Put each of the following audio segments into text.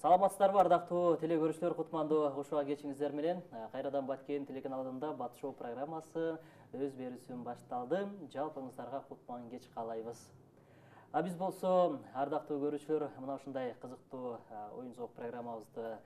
Саламатсыздарбы, ардактуу теле көрүүчүлөр, кутмандуу ушуга кечиңиздер менен кайрадан Баткен телеканалында Бат Шоу программасы өз берүүсүн башталды. Жалпыңыздарга кутман кеч каалайбыз. Биз болсо ардактуу көрүүчүлөр, мына ушундай кызыктуу оюн зоок программабызды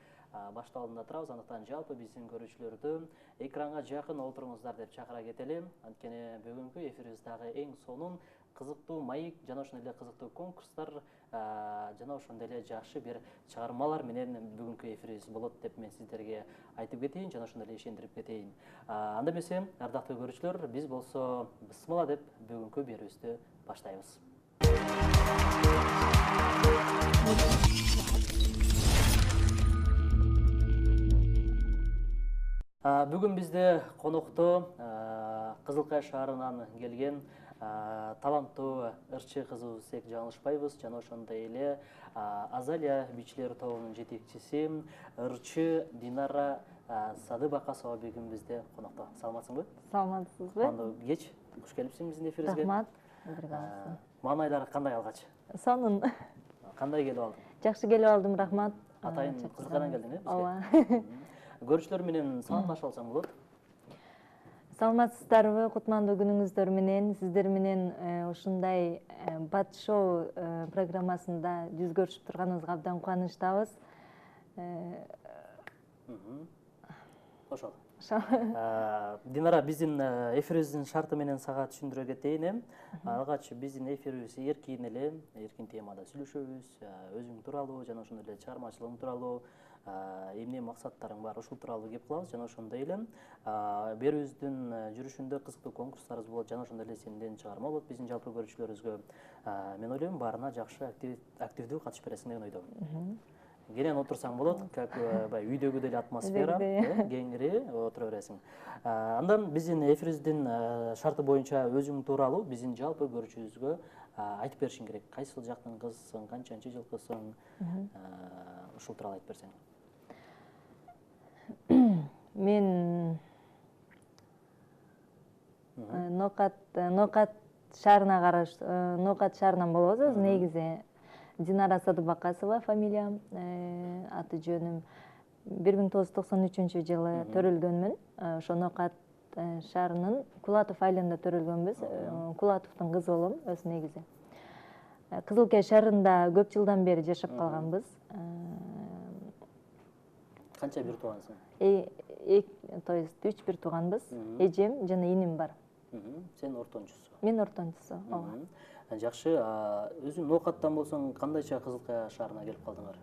башталында турабыз. Андыктан жалпы биздин көрүүчүлөрдү экранга жакын олтуруңуздар деп чакыра кетели. Анткени бүгүнкү эфирибиздагы эң сонун кызыктуу маек жана ошондой эле кызыктуу конкурстар жана ошондой эле жакшы бир чыгармалар менен бүгүнкү эфирибиз болот деп мен сиздерге айтып кетейин жана ошондой эле ишендирип кетейин. Анда эмесе, ардактуу көрүүчүлөр, биз болсо бысмыла деп бүгүнкү берүүбүздү баштайбыз. Бүгүн бизде конокто Кызылкай шаарынан келген таланттуу ырчы кызыбыз эк жаңылышпайбыз жана ошондой эле Азалия бичилер тобунун жетекчиси ырчы Динара Садыбакасова бүгүн бизде конокто. Саламатсыңбы? Саламатсызбы? Кандуу кеч, куш келипсиң биздин эфирибизге. Рахмат. Маанайлар кандай алгач? Сонун. Кандай келип алдың? Жакшы келип алдым, рахмат. Атайын Кызылкайдан келдиң, бизге? Ооба. Көрүүчүлөр менен саламдашып алсаң болот. Саламатсыздарбы, кутмандуу күнүңүздөр менен, сиздер менен ушундай Бат Шоу программасында жүз көрүшүп турганыбызга абдан кубанычтабыз. Ошол. Динара, биздин эфирибиздин шарты менен сага түшүндүрө кетейин. Алгач биздин эфирибиз эркин темада сүйлөшөбүз, өзүң тууралуу жана ошондой эле чыгармачылыгың тууралуу, эмне максаттарың бар, ушул тууралуу кеп кылабыз жана ошондой эле берүүбүздүн жүрүшүндө кызыктуу конкурстарыбыз болот жана ошондой эле сенден чыгарма болот биздин жалпы көрүүчүлөрүбүзгө. Мен ойлойм баарына жакшы активдүү катышып бересиң деген ойдомун. Кенен отурсаң болот, как үйдөгүдөй эле атмосфера, кеңири отура бересиң. Андан биздин эфирибиздин шарты боюнча өзүң тууралуу биздин жалпы көрүүчүбүзгө айтып беришиң керек. Кайсыл жактын кызысың, канчанчы жылкысың, ушул тууралуу айтып берсең. Мен Нокат шаарына караштуу, Нокат шаарынан болобуз. Негизи Динара Садыбакасова фамилиям, аты жөнүм. 1993 жылы төрөлгөнмүн. Ошо Нокат шаарынын Кулатов айланында төрөлгөнбүз. Кулатовдун кызы болом өз негизи. Кызылкай шаарында көп жылдан бери жашап калганбыз. Канча бир туугансың? То есть 3 бир тууганбыз. Эжем жана иним бар. Сен ортончусу. Мен ортончусу, ооба. Жакшы, өзүң Нокаттан болсоң, кандайча Кызылкай шаарына келип калдыңар?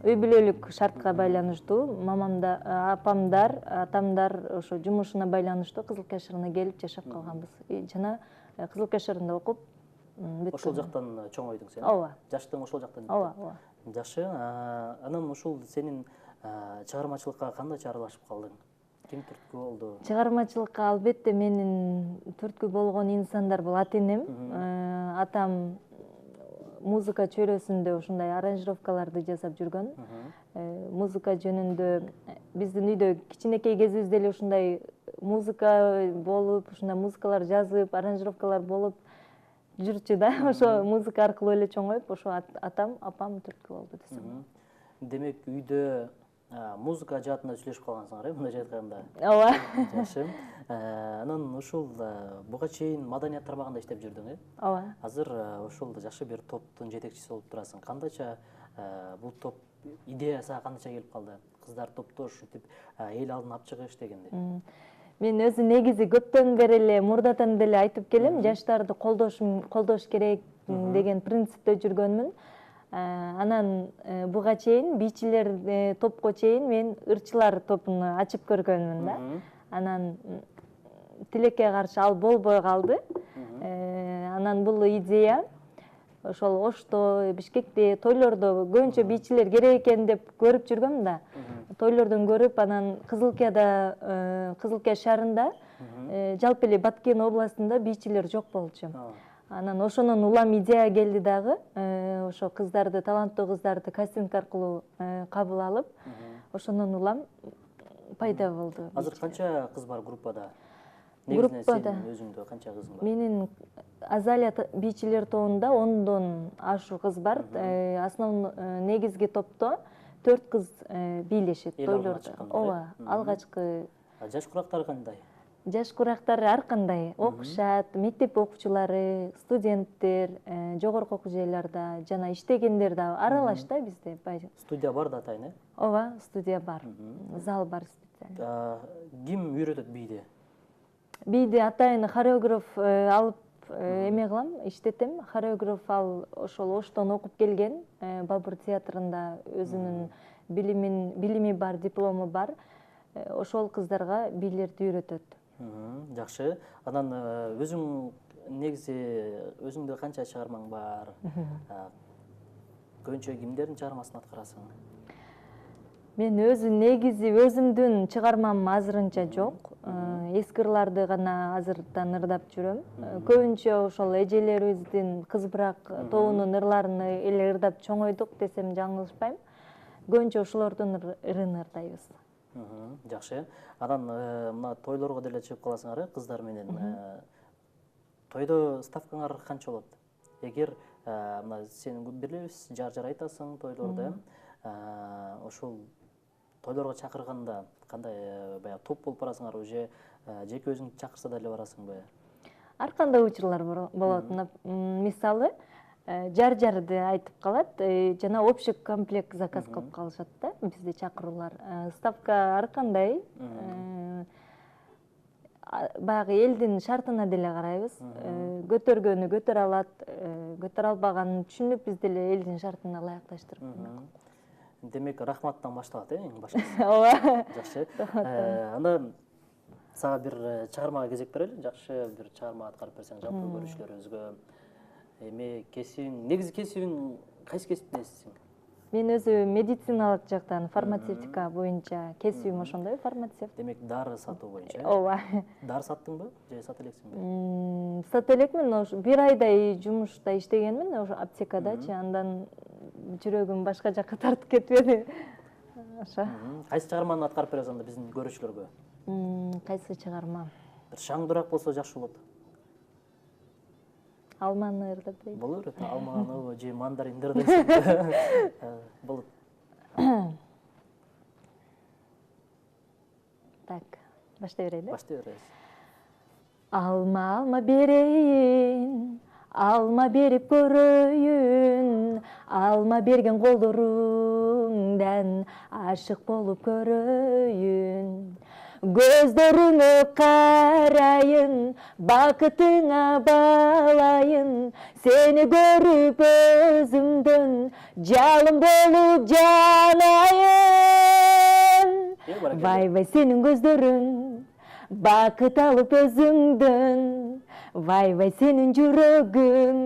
Үй бүлөлүк шартка байланыштуу, апамдар, атамдар ошо жумушуна байланыштуу Кызылкай шаарына келип жашап калганбыз. Жана Кызылкай шаарында окуп бүттүм. Ошол жактан чоңойдуң сен? Ооба. Жаштыгың ошол жактан? Ооба. Жакшы, анан ушул сенин чыгармачылыкка кандайча аралашып калдың? Ким түрткү болду? Чыгармачылыкка албетте менин түрткү болгон инсандар бул ата-энем. Атам музыка чөйрөсүндө ушундай аранжировкаларды жасап жүргөн. Музыка жөнүндө биздин үйдө кичинекей кезибизде эле ушундай музыка болуп, ушундай музыкалар жазып, аранжировкалар болуп жүрчү да. Ошо музыка аркылуу эле чоңоюп, ошо атам, апам түрткү болду десем. Демек үйдө музыка жаатында сүйлөшүп калгансыңар, мындай айтканда. Ооба. Жакшы. Анан ушул буга чейин маданият тармагында иштеп жүрдүң, Ооба. Азыр ушул жакшы бир топтун жетекчиси болуп турасың. Кандайча бул топ идея сага кандайча келип калды? Кыздар топтош ушинтип эл алдына алып чыгыш дегенде. Мен өзү негизи көптөн бери эле мурдатан деле айтып келем, жаштарды колдош керек деген принципте жүргөнмүн. Анан буга чейин бийчилер топко чейин мен ырчылар топун ачып көргөнмүн да. Анан тилекке каршы ал болбой калды. Анан бул идея ошол Ошто, Бишкекте, тойлордо көбүнчө бийчилер керек экен деп көрүп жүргөм да. Тойлордон көрүп, анан Кызылкай шаарында, жалпы эле Баткен областында бийчилер жок болчу. Анан ошонун улам идея келди дагы, ошо кыздарды, таланттуу кыздарды кастинг аркылуу кабыл алып, ошонун улам пайда болду. Азыр канча кыз бар группада? негизинен сенин өзүңдө канча кызың бар? Менин Азалия бийчилер тобунда 10дон ашуу кыз бар. Основной негизги топто 4 кыз бийлешет тойлордо. Ооба, алгачкы. Жаш курактар кандай? Жаш курактар ар кандай окушат, мектеп окуучулары, студенттер, жогорку окуу жайларда жана иштегендер да аралаш да бизде. Студия бар да атайын, э? Ооба, студия бар. Зал бар специально. Ким үйрөтөт бийди? Бийди атайын хореограф алып эме кылам, иштетем. Хореограф ал ошол Оштон окуп келген, Бабур театрында өзүнүн билими бар, диплому бар. Ошол кыздарга бийлерди үйрөтөт. Жакшы. Анан өзүң негизи өзүңдө канча чыгармаң бар? Көбүнчө кимдердин чыгармасын аткарасың? Мен негизи өзүмдүн чыгармам азырынча жок. Эски ырларды гана азыртан ырдап жүрөм. Көбүнчө ошол эжелерибиздин Кызбырак тобунун ырларын эле ырдап чоңойдук десем жаңылышпайм. Көбүнчө ошолордун ырын ырдайбыз. Жакшы. Анан мына тойлорго деле чыгып каласыңар, кыздар менен. Тойдо ставкаңар канча болот? Эгер мына сен билебиз, жар айтасың тойлордо, ошол тойлорго чакырганда кандай баягы топ болуп барасыңар, уже жеке өзүң чакырса деле барасыңбы? Ар кандай учурлар болот. Мисалы, жарды айтып калат, жана общий комплект заказ кылып калышат да бизде чакыруулар. Ставка ар кандай. Баягы элдин шартына деле карайбыз. Көтөргөнү көтөрө алат, көтөрө албаганын түшүнүп биз деле элдин шартына ылайыкташтырып. Демек, рахматтан башталат, эң башкысы. Ооба. Жакшы. Анан сага бир чыгармага кезек берели. Жакшы бир чыгарма аткарып берсең, жалпы көрүүчүлөрүбүзгө эми кесибиң, негизи кесибиң кайсы кесиптесиң? Мен өзү медициналык жактан, фармацевтика боюнча кесибим ошондой, фармацевт. Демек, дары сатуу боюнча. Ооба. Дары саттыңбы же сата элексиңби? Сата элекмин, ошо 1 айдай жумушта иштегенмин, ошо аптекадачы, андан жүрөгүм башка жакка тартып кетпеди. Ошо. Кайсы чыгарманы аткарып бересиң анда биздин көрүүчүлөргө? Кайсы чыгарма? Бир шаңдуураак болсо жакшы болот. Алманы ырдап берейин. Боло берет. Алманы же мандаринди ырдайсың. Болот. Так, баштай берейин, да? Баштай беребиз. Алма берейин, алма берип көрөйүн, алма берген колдоруңдан ашык болуп көрөйүн. Көздөрүңө карайын, бакытыңа балайын, сени көрүп өзүмдөн жалым болуп жанайын. Вай сенин көздөрүң, бакыт алып өзүңдөн, вай сенин жүрөгүң,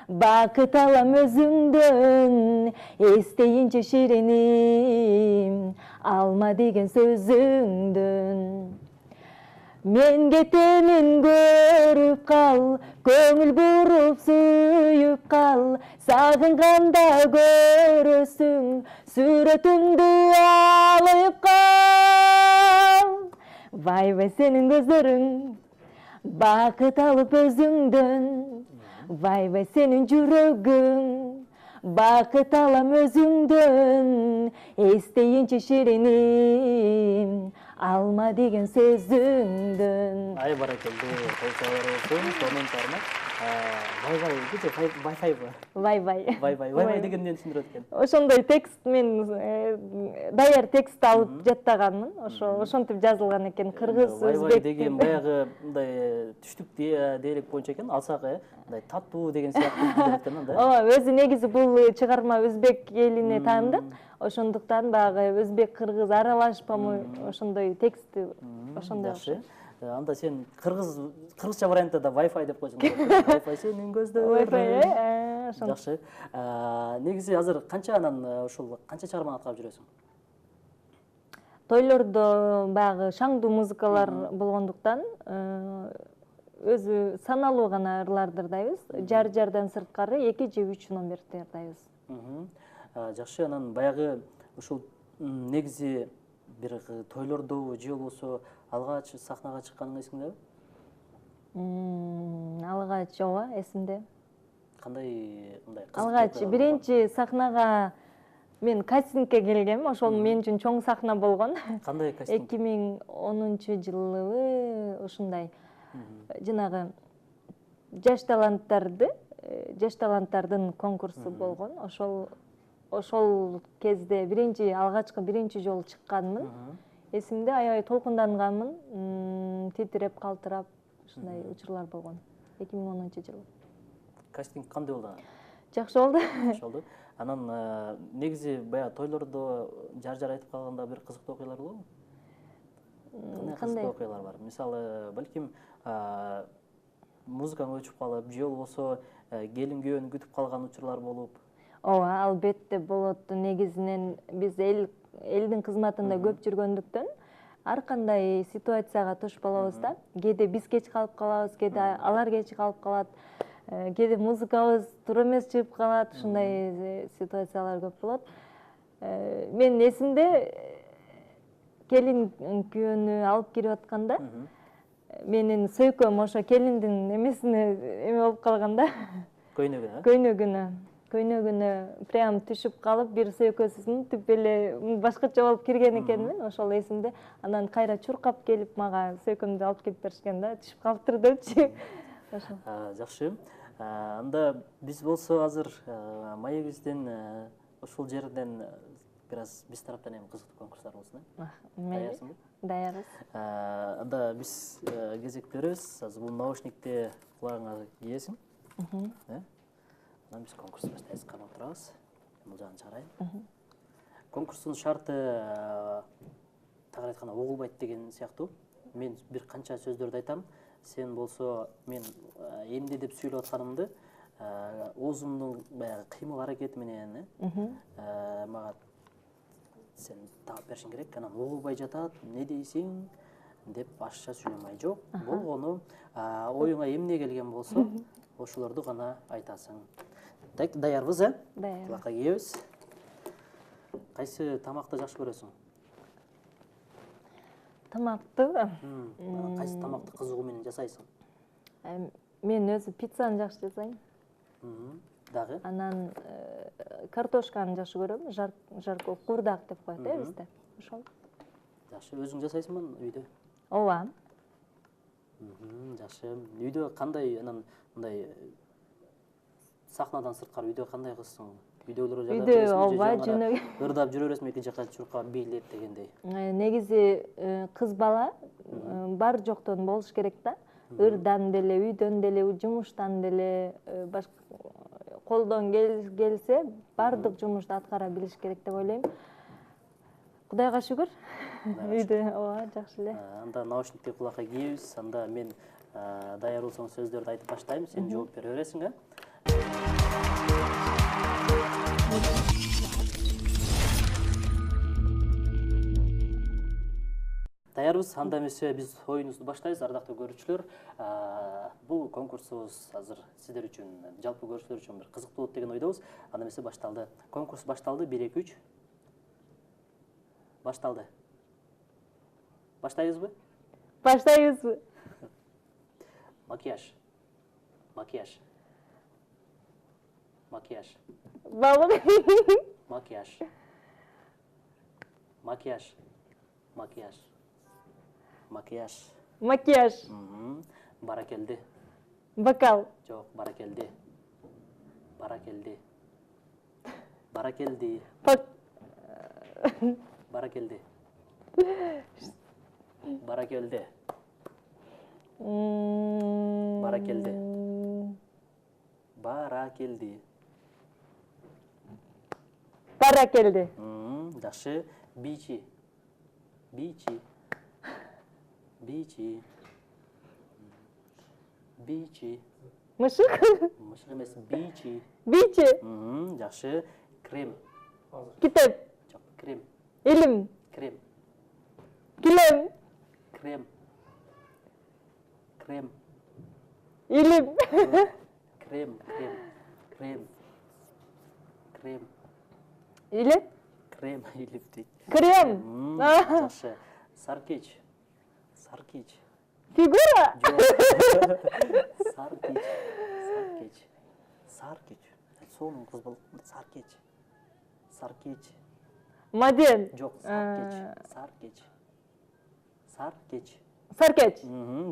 бакыт алам өзүңдөн, эстейинчи шириним, алма деген сөзүңдөн. Мен кетемин көрүп кал, көңүл буруп сүйүп кал, сагынганда көрөсүң, сүрөтүңдү алып кал. Вай сенин көздөрүң, бакыт алып өзүңдөн, вай сенин жүрөгүң, бакыт алам өзүңдөн, эстейинчи шириним, алма деген сөзүңдөн. Ай баракелде, колчалар болсун, сонун чыгарма. Вай-вай, кече Wi-Fi-бы? Вай-вай. Вай-вай деген эмнени түшүндүрөт экен? Ошондой текст, мен даяр текст алып жаттаганмын. Ошентип жазылган экен. Кыргыз, өзбек. Вай-вай деген баягы мындай түштүк диалект боюнча экен, алсак мындай таттуу деген сыяктуу билет экен анда. Ооба, өзү негизи бул чыгарма өзбек элине таандык. Ошондуктан баягы өзбек, кыргыз аралашып, ошондой тексти ошондой. Жакшы. Анда сен кыргызча вариантта да Wi-Fi деп койсоң болот. Wi-Fi сенин көздөр. Wi-Fi, ошондой. Жакшы. Негизи азыр канча ушул канча чыгарманы аткарып жүрөсүң? Тойлордо баягы шаңдуу музыкалар болгондуктан өзү саналуу гана ырларды ырдайбыз. Жардан сырткары 2 же 3 номерди ырдайбыз. Жакшы, анан баягы ушул негизи бир тойлордобу же болбосо алгач сахнага чыкканың эсиңдеби? Алгач ооба, эсимде. Кандай мындай Алгач биринчи сахнага мен кастингке келгем. Ошол мен үчүн чоң сахна болгон. Кандай кастинг? 2010-жылы ушундай жанагы жаш таланттардын конкурсу болгон. Ошол кезде биринчи жолу чыкканмын. Эсимде аябай толкунданганмын, титиреп, калтырап, ушундай учурлар болгон. 2010-жылы. Кастинг кандай болду? Жакшы болду. Жакшы болду. Анан негизи баягы тойлордо жар айтып калганда бир кызыктуу окуялар болобу? Кандай кызыктуу окуялар бар? Мисалы, балким музыкаң өчүп калып, же болбосо келин күйөөнү күтүп калган учурлар болуп. Ооба, албетте болот. Негизинен биз элдин кызматында көп жүргөндүктөн ар кандай ситуацияга туш болобуз да. Кээде биз кеч калып калабыз, кээде алар кеч калып калат, кээде музыкабыз туура эмес чыгып калат. Ушундай ситуациялар көп болот. Мен эсимде келин күйөөнү алып кирип атканда менин сөйкөм ошо келиндин эмесине эме болуп калганда. Көйнөгүнө прям түшүп калып, бир сөйкөсүн түп эле башкача болуп кирген экенмин. Ошол эсимде. Анан кайра чуркап келип, мага сөйкөмдү алып келип беришкен да, түшүп калыптыр депчи. Ошо. Жакшы. Анда биз болсо азыр маегибиздин ушул жерден бир аз биз тараптан эми кызыктуу конкурстар болсун. Даярсыңбы? Даярбыз. Анда биз кезек беребиз. Азыр бул наушникти кулагыңа кийесиң. Анан биз конкурсту баштайбыз. Карап турабыз. Бул жагын чыгарайын. Конкурстун шарты тагыраак айтканда угулбайт деген сыяктуу. Мен бир канча сөздөрдү айтам. Сен болсо мен эмне деп сүйлөп атканымды оозумдун баягы кыймыл аракети менен мага сен таап беришиң керек. Анан угулбай жатат, эмне дейсиң деп ашча сүйлөмөй жок. Болгону оюңа эмне келген болсо, ошолорду гана айтасың. Так, даярбыз, Даяр. Кулакка кийебиз. Кайсы тамакты жакшы көрөсүң? Тамакты? Кайсы тамакты кызыгуу менен жасайсың? Мен өзү пиццаны жакшы жасайм. Дагы? Анан картошканы жакшы көрөм. Жарко курдак деп коет бизде. Ошол. Жакшы, өзүң жасайсыңбы үйдө? Ооба. Жакшы. Үйдө кандай анан мындай сахнадан сырткары үйдө кандай кызсың? Үйдөгүлөр жада ырдап жүрө бересиңби, эки жака чуркап бийлеп дегендей? Негизи кыз бала бар жоктон болуш керек да. Ырдан деле, үйдөн деле, жумуштан деле, колдон келсе, бардык жумушту аткара билиш керек деп ойлойм. Кудайга шүгүр. Үйдө ооба, жакшы эле. Анда наушникти кулакка кийебиз. Анда мен даяр болсоң сөздөрдү айтып баштайм, сен жооп бере бересиң, Даярбыз, анда эмесе биз оюнубузду баштайбыз, ардактуу көрүүчүлөр. Бул конкурсубуз азыр сиздер үчүн, жалпы көрүүчүлөр үчүн бир кызыктуу болот деген ойдобуз. Анда эмесе башталды. Конкурс башталды. 1 2 3. Башталды. Баштайбызбы? Баштайбызбы? Макияж. Макияж. Макияж. Балык. Макияж. Макияж. Макияж. Макияж. Макияж. Баракелди. Бокал. Жок, баракелди. Баракелди. Баракелди. Баракелди. Баракелди. Баракелди. Баракелди. Баракелди. Жакшы. Бичи. Бичи. Бичи. Бичи. Мышык. Мышык эмес, бичи. Бичи. Жакшы. Крем. Китеп. Жок, крем. Илим. Крем. Килем. Крем. Крем. Илим. Крем, крем. Крем. Крем. Илеп. Крем илип дейт. Крем. Жакшы. Саркич. Саркич. Фигура? Саркеч. Саркеч. Сонун кыз болуп Саркеч. Саркеч. Модел. Жок, Саркеч. Саркеч. Саркеч.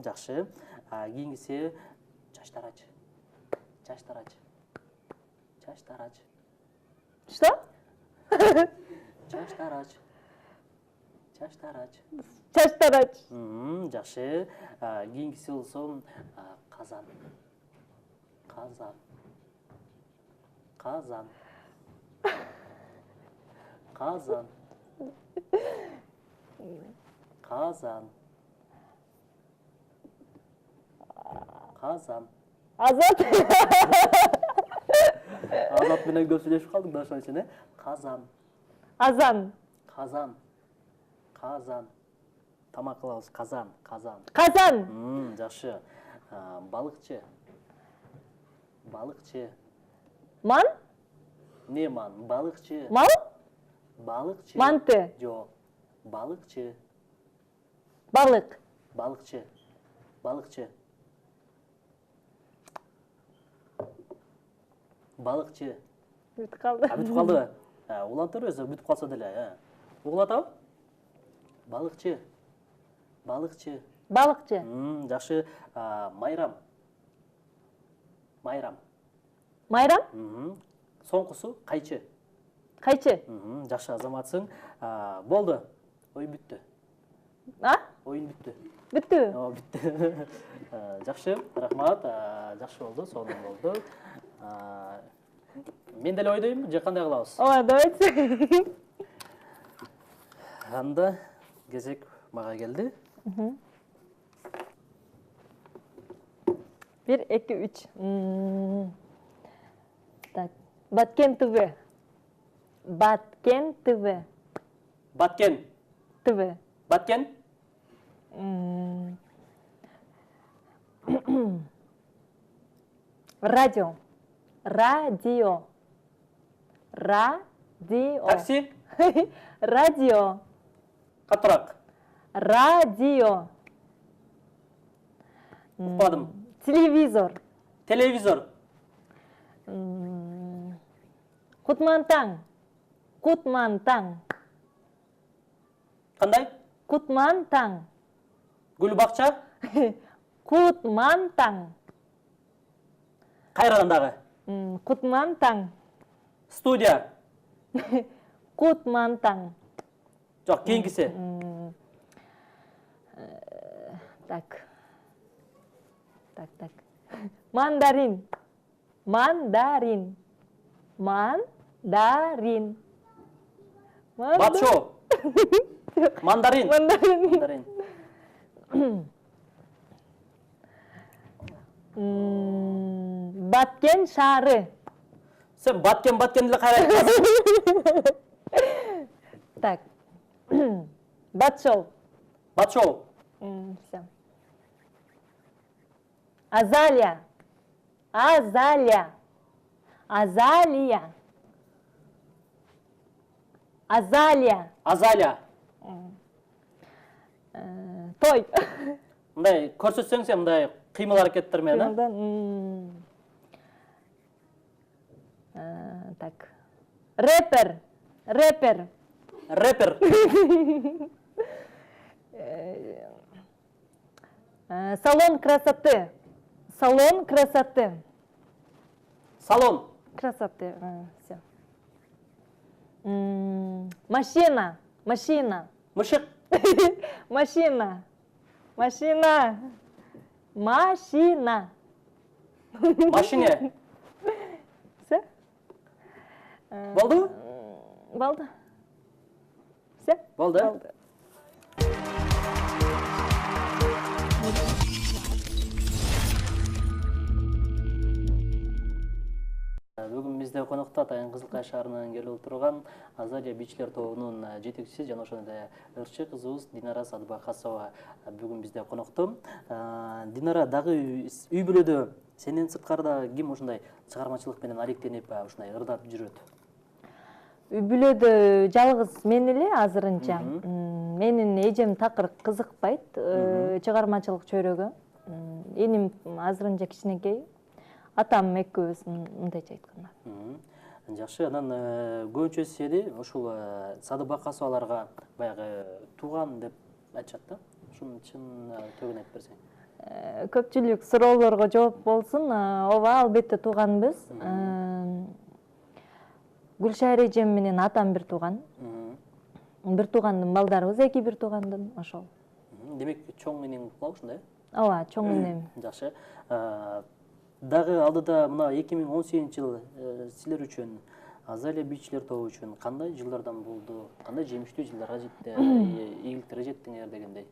Жакшы. Кийинкиси чачтарач. Чачтарач. Чачтарач. Что? Чачтарач. Чачтарач. Чачтарач. Жакшы. Кийинкиси болсо казан. Казан. Казан. Казан. Казан. Казан. Азат. Азат менен көп сүйлөшүп калдык да ошон үчүн, Казан. Азан. Казан. Казан. Тамак кылабыз, казан, казан. Казан. Жакшы. Балыкчы. Балыкчы. Ман? Не ман? Балыкчы. Мал? Балыкчы. Манты. Жок. Балыкчы. Балык. Балыкчы. Балыкчы. Балыкчы. Бүтүп калды. Бүтүп калдыбы? Улантыр өзү бүтүп калса деле. Угулат абы? Балыкчы. Балыкчы. Балыкчы. Жакшы. Майрам. Майрам. Майрам? Соңкусу кайчы. Кайчы? Жакшы азаматсың. Болду. Ой бүттү. А? Оюн бүттү. Бүттү. Бүттү. Жакшы, рахмат. Жакшы болду, сонун болду. Мен деле ойдойм, же кандай кылабыз? Ооба, давайте. Анда кезек мага келди. 1, 2, 3. Так. Баткен ТВ. Баткен ТВ. Баткен. ТВ. Баткен. Радио. Радио. Радио. Такси. Радио. Катыраак. Радио. Укпадым. Телевизор. Телевизор. Кутмантаң. Кутмантаң. Кандай? Кутмантаң. Гүл бакча. Кутмантаң. Кайрадан дагы. Кутмантаң. Студия. Кутмантаң. Жок, кийинкиси. Так. Так. Мандарин. Мандарин. Мандарин. Батшо. Мандарин. Мандарин. Баткен шаары. Сен баткен деле кайра айтасың. Так. Батшол. Батшо. Все. Азалия. Азалия. Азалия. Азалия. Азалия. Той. Мындай көрсөтсөң сен мындай кыймыл аракеттер менен. Так. Рэпер. Рэпер. Рэпер. Салон красоты. Салон красоты. Салон. Красоты. Все. Машина. Машина. Мышык. Машина. Машина. Машина. Машине. Все? Болду? Болды. Все? Болду. Бүгүн бизде конокто Атайын Кызылкай шаарынан келип отурган Азалия бийчилер тобунун жетекчиси жана ошондой ырчы кызыбыз Динара Садыбакасова бүгүн бизде конокто. Динара, дагы үй бүлөдө сенен сырткары ким ушундай чыгармачылык менен алектенип ушундай ырдап жүрөт? үй бүлөдө жалгыз мен эле азырынча. Менин эжем такыр кызыкпайт чыгармачылык чөйрөгө. Эним азырынча кичинекей. Атам экөөбүз мындайча айтканда. Жакшы, анан көбүнчө сени ушул Сады Бакасоваларга баягы тууган деп айтышат да. Ушунун чын төгүн айтып берсең. Көпчүлүк суроолорго жооп болсун. Ооба, албетте тууганбыз. Гүлшайыр эжем менен атам бир тууган. Бир туугандын балдарыбыз, эки бир туугандын ошол. Демек чоң энең болобу ушундай? Ооба, чоң энем. Жакшы. Дагы алдыда мына 2018-жыл силер үчүн, Азалия бийчилер тобу үчүн кандай жылдардан болду? Кандай жемиштүү жылдарга жетти? Ийгиликтерге жеттиңер дегендей.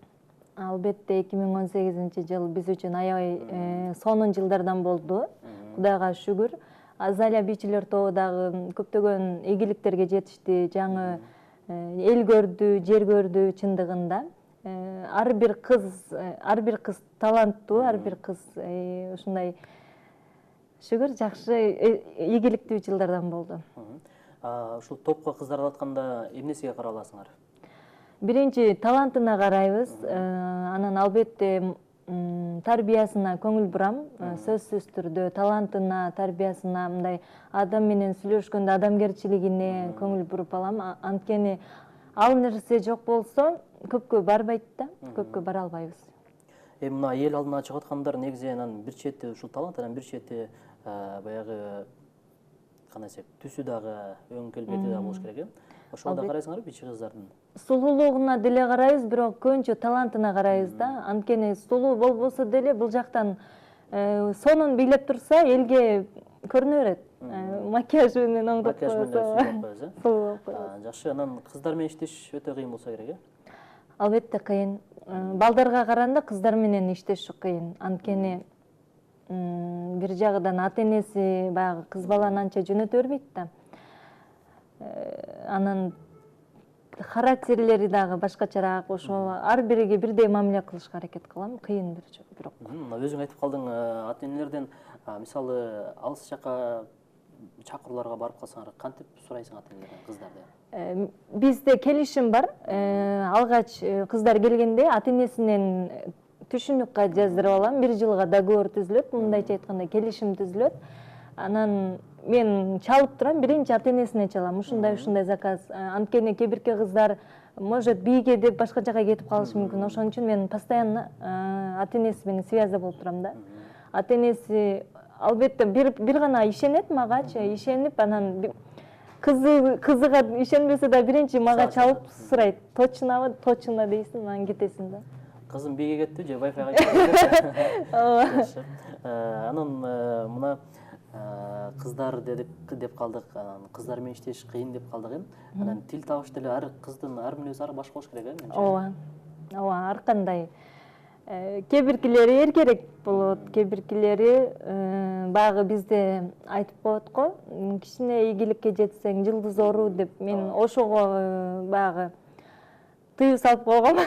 Албетте 2018-жыл биз үчүн аябай сонун жылдардан болду. Кудайга шүгүр. Азалия бийчилер тобу дагы көптөгөн ийгиликтерге жетишти. Жаңы эл көрдү, жер көрдү чындыгында. Ар бир кыз таланттуу, ар бир кыз ушундай шүгүр жакшы ийгиликтүү жылдардан болду. Ушул топко кыздарды атканда эмнесиге караласыңар? Биринчи талантына карайбыз. Анан албетте тарбиясына көңүл бурам. Сөзсүз түрдө талантына, тарбиясына, мындай адам менен сүйлөшкөндө адамгерчилигине көңүл буруп алам. Анткени ал нерсе жок болсо көпкө барбайт да, көпкө бара албайбыз. Мына эл алдына чыгып аткандар негизи анан бир чети ушул талант, анан бир чети баягы кандай десек, түсү дагы өң келбети дагы болуш керек, Ошол да карайсыңарбы бийчи кыздардын? Сулуулугуна деле карайбыз, бирок көбүнчө талантына карайбыз да. Анткени сулуу болбосо деле бул жактан сонун бийлеп турса, элге көрүнө берет. Макияж менен оңдоп коебуз. Жакшы, анан кыздар менен иштеш өтө кыйын болсо керек, Албетте кыйын. Балдарга караганда кыздар менен иштеш кыйын. Анткени бир жагынан ата-энеси баягы кыз баланы анча жөнөтө бербейт да. Анан характерлери дагы башкачараак, ошол ар бириге бирдей мамиле кылышка аракет кылам. Кыйын бирок. Өзүң айтып калдың, ата-энелерден мисалы алыс жака чакырууларга барып калсаңар, кантип сурайсың ата-энелерден кыздарды? Бизде келишим бар. Алгач кыздар келгенде ата-энесинен түшүнүк кат жаздырып алам. 1 жылга договор түзүлөт, мындайча айтканда келишим түзүлөт. Анан мен чалып турам, биринчи ата-энесине чалам. Ушундай заказ. Анткени кээ бирки кыздар может бийге деп башка жака кетип калышы мүмкүн. Ошон үчүн мен постоянно ата-энеси менен связда болуп турам да. Ата-энеси албетте бир гана ишенет магачы, ишенип анан кызыга ишенбесе да биринчи мага чалып сурайт. Точнобу? Точно дейсиң, анан кетесиң да. Кызым бийге кетти же Wi-Fi-га кетти? Ооба. Анан мына кыздар деп калдык, кыздар менен иштеш кыйын деп калдык. Анан тил табыш деле ар кыздын ар мүнөзү ар башка болуш керек, Ооба. Ооба, ар кандай. Кээ биркилери эркерээк болот, кээ биркилери баягы бизде айтып коет го, кичине ийгиликке жетсең жылдыз ору деп. Мен ошого баягы тыюу салып койгом.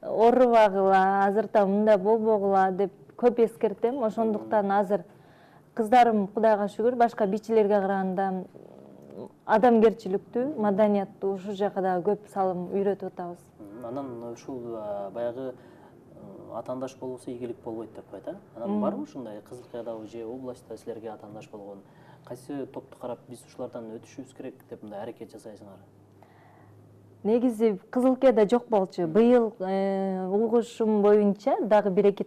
Орубагыла, азырта мындай болбогула деп көп эскертем. Ошондуктан азыр кыздарым Кудайга шүгүр башка бийчилерге караганда адамгерчиликтүү, маданияттуу, ушул жака дагы көп салым үйрөтүп атабыз. Анан ушул баягы атаандаш болбосо ийгилик болбойт деп коет, Анан барбы ушундай Кызылкаядагы же областта силерге атаандаш болгон? Кайсы топту карап биз ушулардан өтүшүбүз керек деп мындай аракет жасайсыңар? Негизи Кызылкаяда жок болчу. Быйыл угушум боюнча дагы 1-2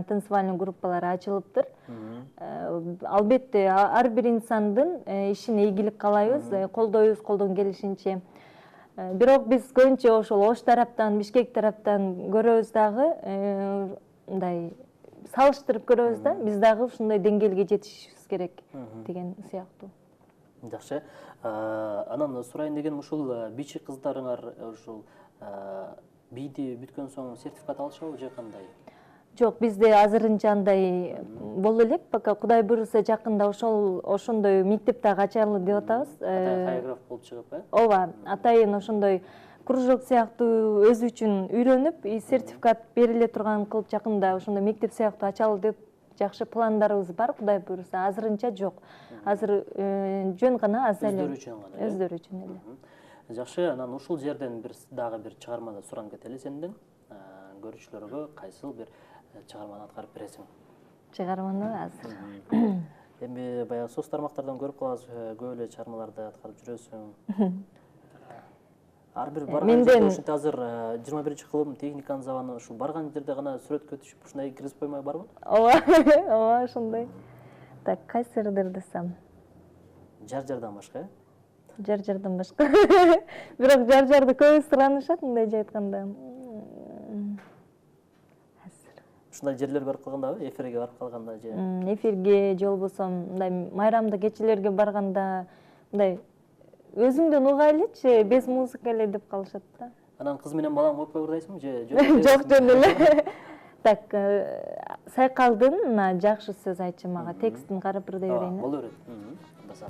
танцевальный группалар ачылыптыр. Албетте ар бир инсандын ишине ийгилик каалайбыз, колдойбуз колдон келишинче. Бирок биз көбүнчө ошол Ош тараптан, Бишкек тараптан көрөбүз дагы, мындай салыштырып көрөбүз да, биз дагы ушундай деңгээлге жетишибиз керек деген сыяктуу. Жакшы. Анан сурайын дегеним ушул бийчи кыздарыңар ушул бийди бүткөн соң сертификат алышабы же кандай? Жок, бизде азырынча андай боло элек, пока Кудай буйруса жакында ошондой мектеп дагы ачалы деп атабыз. Хореограф болуп чыгып, Ооба, атайын ошондой кружок сыяктуу өзү үчүн үйрөнүп, сертификат бериле турган кылып жакында ошондой мектеп сыяктуу ачалы деп жакшы пландарыбыз бар, Кудай буйруса. Азырынча жок. Азыр жөн гана аз эле. Өздөрү үчүн гана. Өздөрү үчүн эле. Жакшы, анан ушул жерден дагы бир чыгармада суранып кетели сенден. Көрүүчүлөргө кайсыл бир чыгарманы аткарып бересиң? Чыгарманы азыр. Эми баягы соц тармактардан көрүп калабыз, көп эле чыгармаларды аткарып жүрөсүң. Ар бир барган жерде ушинтип азыр 21-кылым техниканын заманы, ушул барган жерде гана сүрөткө түшүп ушундай киргизип коймой барбы? Ооба, ошондой. Так, кайсырдыр десем. Жар-жардан башка, Жар-жардан башка. Бирок жар-жарды көбү суранышат, мындайча айтканда. ушундай жерлерге барып калгандабы, эфирге барып калганда же? Эфирге же болбосо мындай майрамда кечелерге барганда мындай өзүңдөн угайлычы, без музыка эле деп калышат да. Анан кыз менен балаң болуп койбурдайсыңбы же Жок, жөн эле. Так, Сайкалдын мына жакшы сөз айтчы мага, текстин карап бирдей берейин. Боло берет. Баса.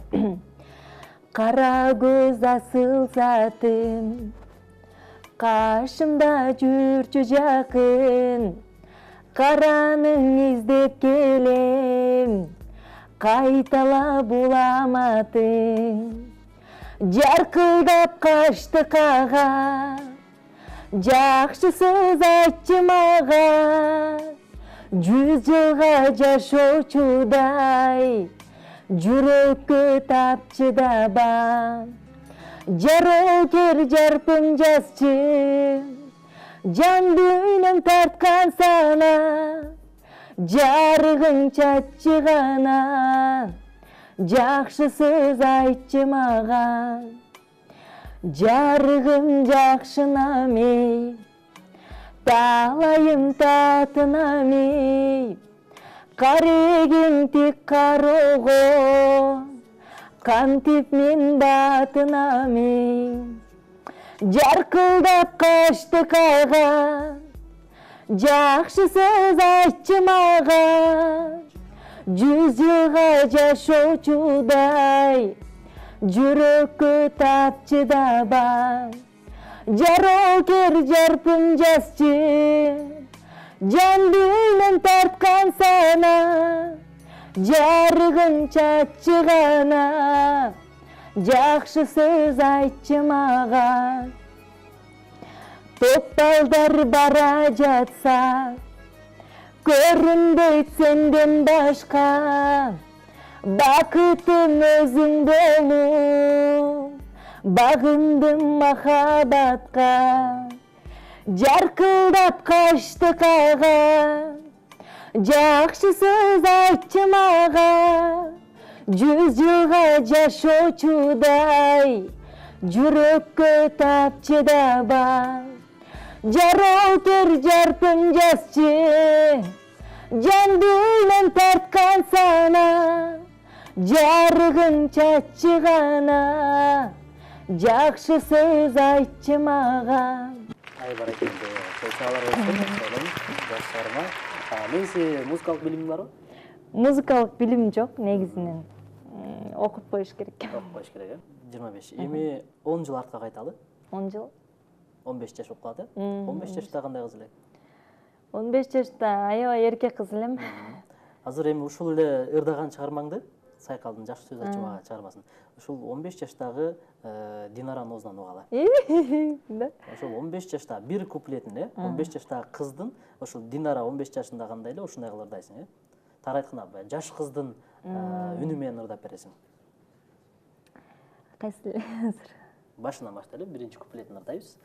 Кара көз асыл затым, кашымда жүрчү жакын, караның издеп келем, кайталап уламатың. Жаркылдап качты кага, жакшы сөз айтчы мага, 100 жылга жашоочудай, жүрөккө тапчы даба. Жарокер жарпым жазчы, жан дүйнөм тарткан сана, жарыгың чаччы гана, жакшы сөз айтчы мага. Жарыгым жакшынамей, талайым татынамей, карегиң тик кароого, кантип мен батынамей. Жаркылдап качты кага, жакшы сөз айтчы мага, 100 жылга жашоочудай, жүрөккө тапчы даба. Жарокер жарпым жазчы, жан дүйнөм тарткан сана, жарыгың чаччы гана, жакшы сөз айтчы мага. Топ балдар бара жатса, көрүнбөйт сенден башка, бакытым өзүң болуп, багындым махабатка. Жаркылдап качты кага, жакшы сөз айтчы мага, 100 жылга жашоочудай, жүрөккө тапчы даба. Жарокер жарпым жазчы, жан дүйнөм тарткан сана, жарыгың чаччы гана, жакшы сөз айтчы мага. Ай баракелде, чоочалар болсун, жаштарыма. Негизи музыкалык билимиң барбы? Музыкалык билим жок, негизинен. Окуп коюш керек. Окуп коюш керек, 25. Эми 10 жыл артка кайталы. 10 жыл. 15 жаш болуп калат, 15 жашта кандай кыз эле? 15 жашта аябай эркек кыз элем. Азыр эми ушул эле ырдаган чыгармаңды, Сайкалдын жакшы сөз айтчы мага чыгармасын. Ушул 15 жаштагы Динаранын оозунан угалы. Ошол 15 жашта бир куплетин, 15 жаштагы кыздын, ошол Динара 15 жашында кандай эле ушундай кылып ырдайсың, Тары айтканда жаш кыздын үнү менен ырдап бересиң. Кайсы эле? Башынан баштайлы, биринчи куплетин ырдайбыз.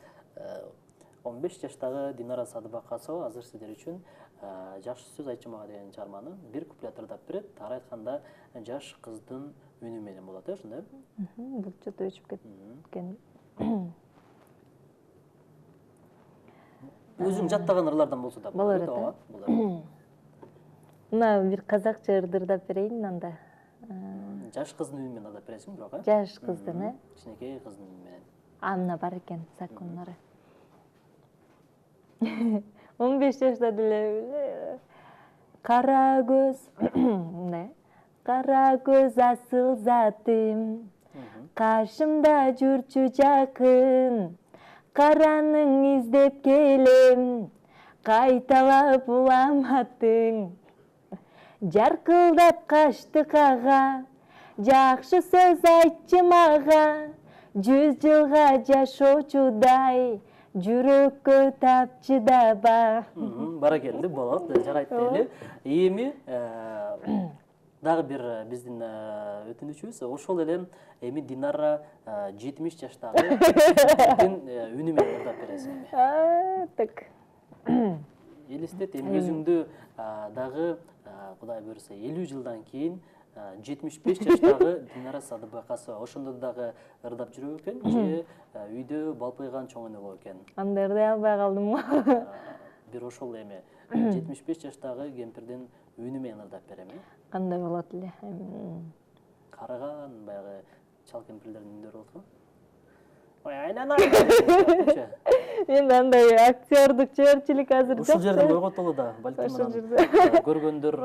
15 жаштагы Динара Садыбакасова азыр сиздер үчүн жакшы сөз айтчы мага деген чыгарманы бир куплет ырдап берет. Тары айтканда жаш кыздын үнү менен болот, ошондой. Бул чөтө өчүп кеткен. Өзүң жаттаган ырлардан болсо да болот, ооба. Мына бир казакча ырды ырдап берейин анда. Жаш кыздын үнү менен ырдап бересиң, бирок, Жаш кыздын, кичинекей кыздын үнү менен. Мына бар экен, закондары. 15 жашта деле кара көз, мындай. Кара көз асыл затым, кашымда жүрчү жакын, караның издеп келем, кайталап уламатың. жаркылдап качты кага, жакшы сөз айтчы мага, 100 жылга жашоочудай, жүрөккө тапчы даба. Баракелди, болот, жарайт дейли. Эми дагы бир биздин өтүнүчүбүз, ошол эле эми Динара 70 жаштагы үнү менен ырдап бересиңби? Так. Элестет, эми өзүңдү дагы Кудай буйруса 50 жылдан кийин 75 жаштагы Динара Садыбакасова ошондо дагы ырдап жүрөк экен, же үйдө балпыйган чоң энө болот экен. Анда ырдай албай калдым го. Бир ошол эми 75 жаштагы кемпирдин үнү менен ырдап берем, Кандай болот эле? Караган баягы чал кемпирлердин үндөрү болот го. Ой, Мен андай актердук чөбөрчүлүк азыр ушул жерден койготолу да, балким көргөндөр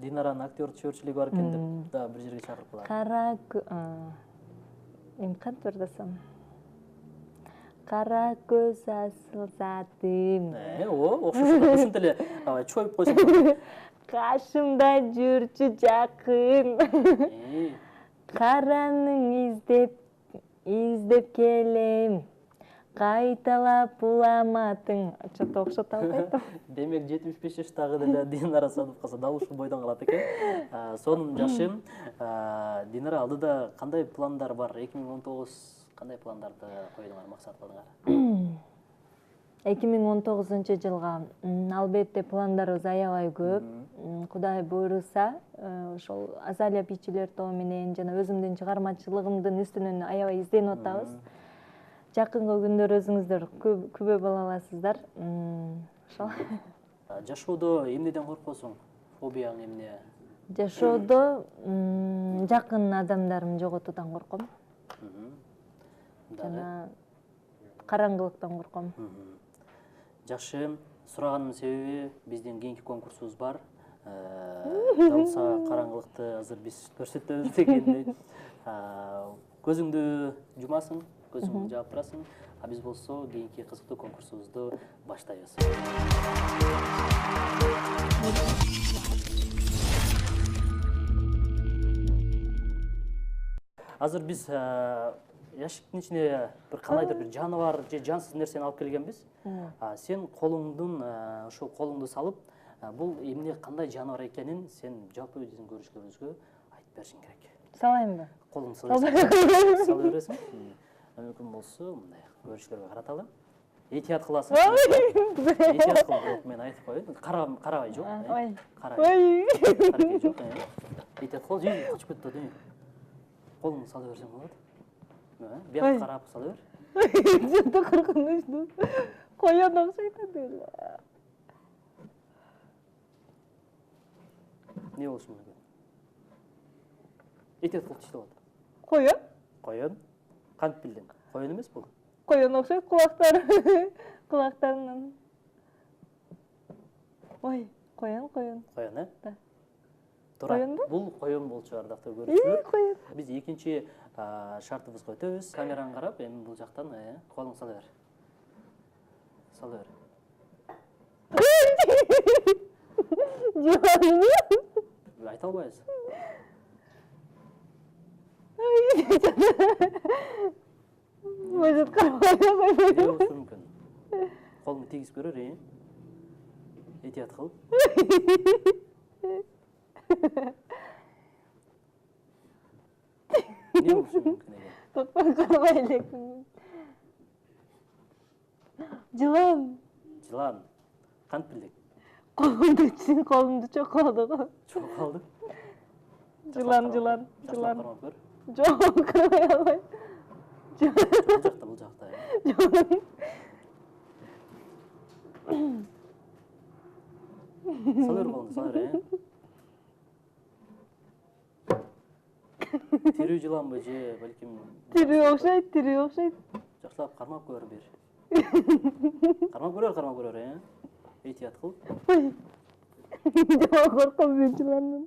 Динаранын актердук чөбөрчүлүгү бар экен деп да бир жерге чакырып калат. Эми кантип ырдасам? Кара көз асыл затым. Ошентип эле чоюп койсоң. Кашымда жүрчү жакын. Караның издеп келем. Кайталап уламатың. Чото окшото албайт. Демек 75 жаштагы деле Динара Садыбакасова дал ушул бойдон калат экен. Сонун жакшы. Динара, алдыда кандай пландар бар? 2019 кандай пландарды койдуңар, максат кылдыңар? 2019-жылга албетте пландарыбыз аябай көп. Кудай буйруса, ошол Азалия бичилер тобу менен жана өзүмдүн чыгармачылыгымдын үстүнөн аябай изденип атабыз. Жакынкы күндөр өзүңүздөр күбө боло аласыздар. Ошол. Жашоодо эмнеден коркосуң? Фобияң эмне? Жашоодо жакын адамдарымды жоготуудан корком. Жана караңгылыктан корком. Жакшы, сураганымдын себеби биздин кийинки конкурсубуз бар. Далса караңгылыкты азыр биз көрсөтөбүз дегенди. Көзүңдү жумасың, көзүңдү жаап турасың. А биз болсо кийинки кызыктуу конкурсубузду баштайбыз. Азыр биз яшиктин ичине бир кандайдыр бир жаныбар же жансыз нерсени алып келгенбиз. Сен ошол колуңду салып, бул эмне, кандай жаныбар экенин сен жалпы биздин көрүүчүлөрүбүзгө айтып беришиң керек. Салайынбы? Колуңду сала бересиң. Мүмкүн болсо мындай көрүүчүлөргө караталы. Этият кыласың. Этият кыл, мен айтып коеюн. Карабай жок. Карабай жок. Этият кыл, качып кетти. Колуңду сала берсең болот. Бияк карап сала бер. Жөнтө коркунучтуу. Коён окшойт эле. Не болушу мүмкүн? Этият кыл иштеп атат. Коён? Коён? Кантип билдиң? Коён эмес бул? Коён окшойт кулактарынан. Ой, коён. Коён, Да. Туура. Бул коён болчу, ардактуу көрүүчүлөр. Коён. Биз экинчи шартыбызга өтөбүз. Камераны карап, эми бул жактан колуңду сала бер. Сала бер. Жыланбы? Айта албайбыз. Может, карабай койбойт. Болушу мүмкүн. Колуңду тийгизип көрөр, Этият кыл. Не болушу мүмкүн экен? Токпон карабай элекмин. Жылан. Жылан. Кантип билдиң? Колумду чоколду го. Чоколду. Жылан. Кармап көр. Жок, карабай албайм. Бул жакта. Сала бер колуңду, сала бер. Тирүү жыланбы же балким? Тирүү окшойт. Жакшылап кармап көр бир. Кармап көрөр, Этият кыл. Жок, корком мен жыландан.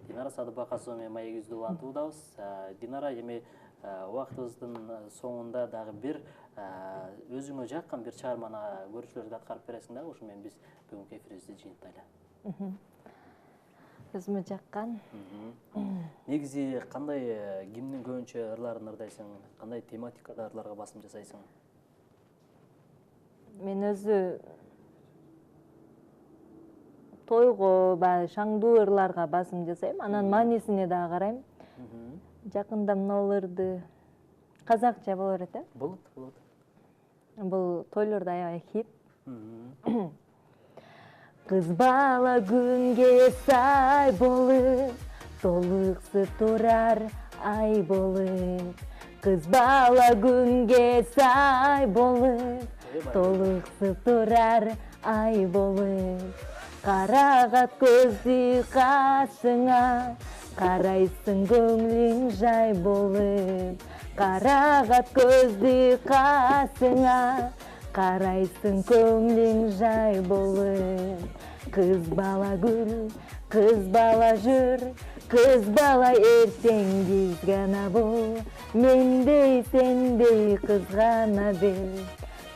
Динара Садыбакасова менен маек жүздүү улантуудабыз. Динара, эми убактыбыздын соңунда дагы бир өзүңө жаккан бир чыгарманы көрүүчүлөргө аткарып бересиң дагы, ошо менен биз бүгүнкү эфирибизди жыйынтайлы. Өзүмө жаккан. Негизи кандай кимдин көбүнчө ырларын ырдайсың, кандай тематикада ырларга басым жасайсың? Мен өзү тойго, баягы шаңдуу ырларга басым жасайм, анан маанисине дагы карайм. Жакында мына ырды казакча боло берет, э? Болот, болот. Бул тойлордо аябай хит. Кыз бала күнгө сай болуп, толуксуп турар ай болуп. Кыз бала күнгө сай болуп, толуксуп турар ай болуп. Карагат көздү кашыңа, карайсың көңүлүң жай болуп. Карагат көздү кашыңа, карайсың көңүлүң жай болуп. Кыз бала гүл, кыз бала жүр, кыз бала эртеңиз гана бол. Мендей сендей кыз гана бел.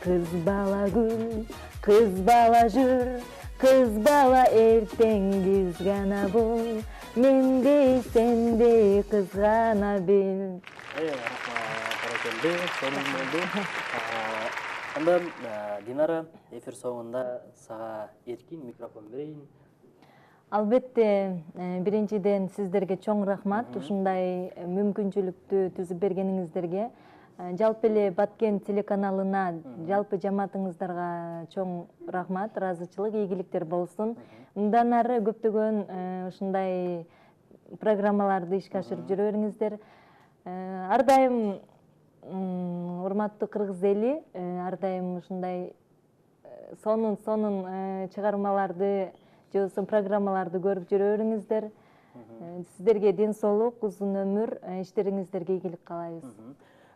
Кыз бала гүл, кыз бала жүр, кыз бала эртеңиз гана бол. Мендей сендей кыз гана бел. Баракелде, сонун болду. Андан Динара, эфир соңунда сага эркин микрофон берейин. Албетте, биринчиден сиздерге чоң рахмат, ушундай мүмкүнчүлүктү түзүп бергениңиздерге. Жалпы эле Баткен телеканалына, жалпы жамаатыңыздарга чоң рахмат, ыраазычылык, ийгиликтер болсун. Мындан ары көптөгөн ушундай программаларды ишке ашырып жүрө бериңиздер. Ар дайым урматтуу кыргыз эли, ар дайым ушундай сонун чыгармаларды же болбосо программаларды көрүп жүрө бериңиздер. Сиздерге ден соолук, узун өмүр, иштериңиздерге ийгилик каалайбыз.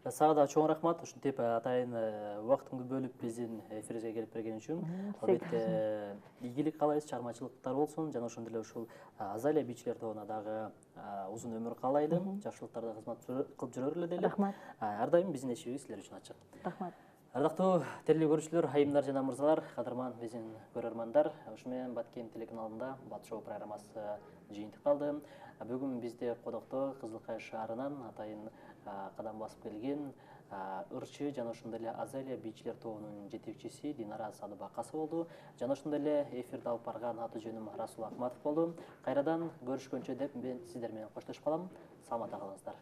Сага да чоң рахмат, ушинтип атайын убактыңды бөлүп биздин эфирибизге келип берген үчүн. Албетте ийгилик каалайбыз, чыгармачылыктар болсун, жана ошондой эле ушул Азалия бичилер тобуна дагы узун өмүр каалайлы, жакшылыктарда кызмат кылып жүрөлү деле. Рахмат. Ар дайым биздин эшигибиз силер үчүн ачык. Рахмат. Ардактуу теле көрүүчүлөр, айымдар жана мырзалар, кадырман биздин көрөрмандар, ушу менен Баткен телеканалында Бат шоу программасы жыйынтык калды. Бүгүн бизде конокто Кызылкай шаарынан атайын кадам басып келген ырчы жана ошондой эле Азалия бичилер тобунун жетекчиси Динара Садыбакасова болду. Жана ошондой эле эфирди алып барган аты жөнүм Расул Акматов болду. Кайрадан көрүшкөнчө деп мен сиздер менен коштошуп калам. Саламатта калыңыздар.